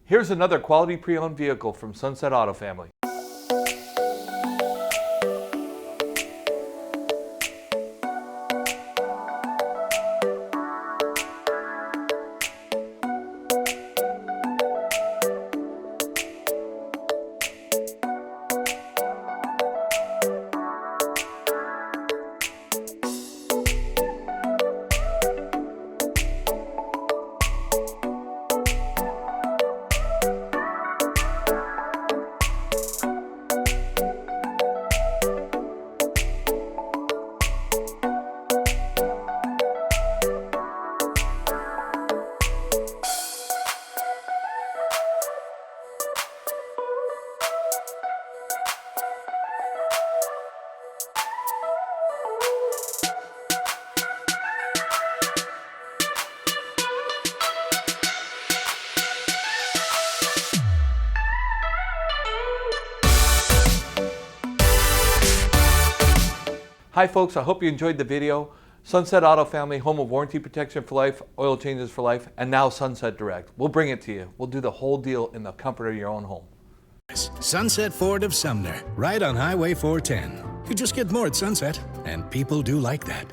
Here's another quality pre-owned vehicle from Sunset Auto Family. Hi folks, I hope you enjoyed the video. Sunset Auto Family, home of warranty protection for life, oil changes for life, and now Sunset Direct. We'll bring it to you. We'll do the whole deal in the comfort of your own home. Sunset Ford of Sumner, right on Highway 410. You just get more at Sunset, and people do like that.